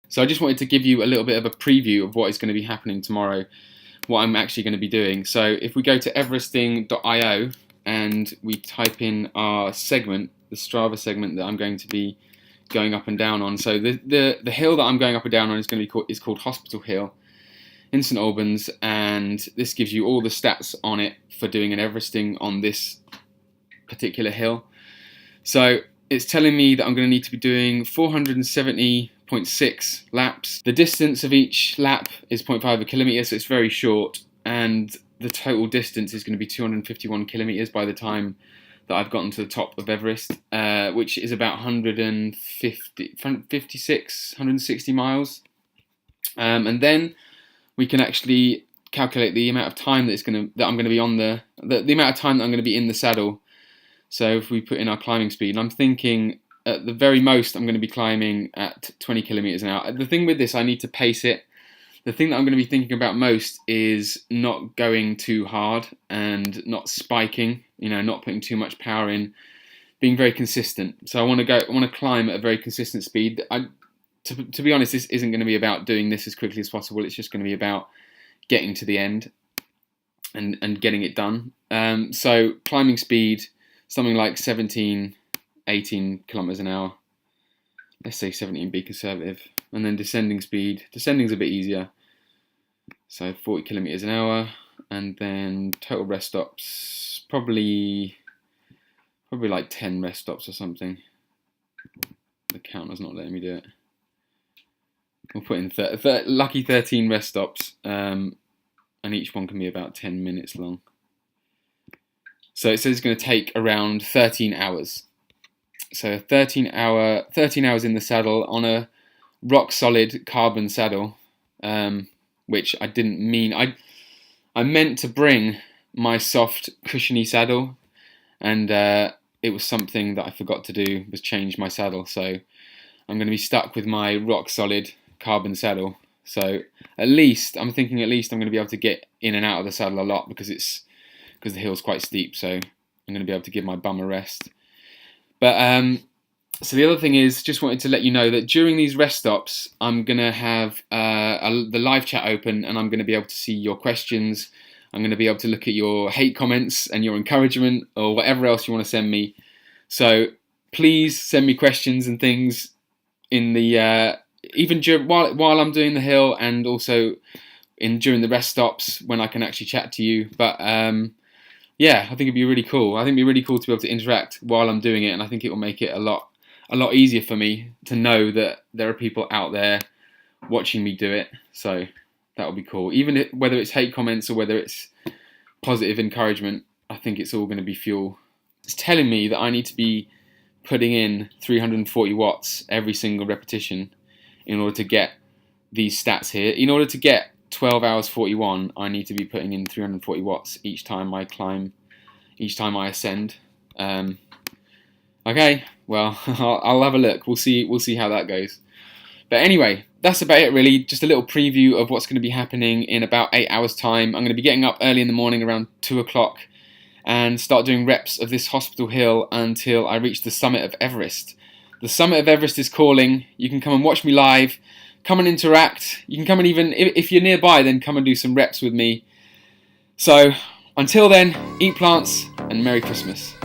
So I just wanted to give you a little bit of a preview of what is going to be happening tomorrow, what I'm actually going to be doing. So if we go to everesting.io and we type in our segment, the Strava segment that I'm going to be going up and down on. So the hill that I'm going up and down on is going to be called Hospital Hill in St Albans, and this gives you all the stats on it for doing an Everesting on this particular hill. So it's telling me that I'm going to need to be doing 470.6 laps. The distance of each lap is 0.5 kilometres, so it's very short, and the total distance is going to be 251 kilometres by the time that I've gotten to the top of Everest, which is about 160 miles. And then we can actually calculate the amount of time that I'm going to be on the amount of time that I'm going to be in the saddle. So if we put in our climbing speed, and I'm thinking at the very most I'm going to be climbing at 20 kilometers an hour. The thing with this, I need to pace it. The thing that I'm going to be thinking about most is not going too hard and not spiking, not putting too much power in, being very consistent. So I want to climb at a very consistent speed. To be honest, this isn't going to be about doing this as quickly as possible. It's just going to be about getting to the end and getting it done. So climbing speed, something like 17, 18 kilometers an hour. Let's say 17, be conservative. And then descending speed. Descending's a bit easier. So 40 kilometers an hour. And then total rest stops, probably like 10 rest stops or something. The counter's not letting me do it. We'll put in lucky 13 rest stops. And each one can be about 10 minutes long. So it says it's going to take around 13 hours. So 13 hours in the saddle on a rock solid carbon saddle, which I didn't mean. I meant to bring my soft cushiony saddle, and it was something that I forgot to do, was change my saddle. So I'm going to be stuck with my rock solid carbon saddle. So I'm thinking I'm going to be able to get in and out of the saddle a lot because the hill's quite steep, so I'm going to be able to give my bum a rest. But so the other thing is, just wanted to let you know that during these rest stops, I'm going to have the live chat open, and I'm going to be able to see your questions. I'm going to be able to look at your hate comments and your encouragement or whatever else you want to send me. So please send me questions and things in the while I'm doing the hill, and also during the rest stops when I can actually chat to you. But yeah, I think it'd be really cool. I think it'd be really cool to be able to interact while I'm doing it, and I think it will make it a lot easier for me to know that there are people out there watching me do it. So that would be cool. Even whether it's hate comments or whether it's positive encouragement, I think it's all going to be fuel. It's telling me that I need to be putting in 340 watts every single repetition in order to get these stats here. In order to get 12 hours 41, I need to be putting in 340 watts each time I climb, each time I ascend. Okay, well, I'll have a look. We'll see how that goes. But anyway, that's about it really. Just a little preview of what's going to be happening in about 8 hours time. I'm going to be getting up early in the morning around 2 o'clock and start doing reps of this Hospital Hill until I reach the summit of Everest. The summit of Everest is calling. You can come and watch me live. Come and interact. You can come and even, if you're nearby, then come and do some reps with me. So, until then, eat plants and Merry Christmas.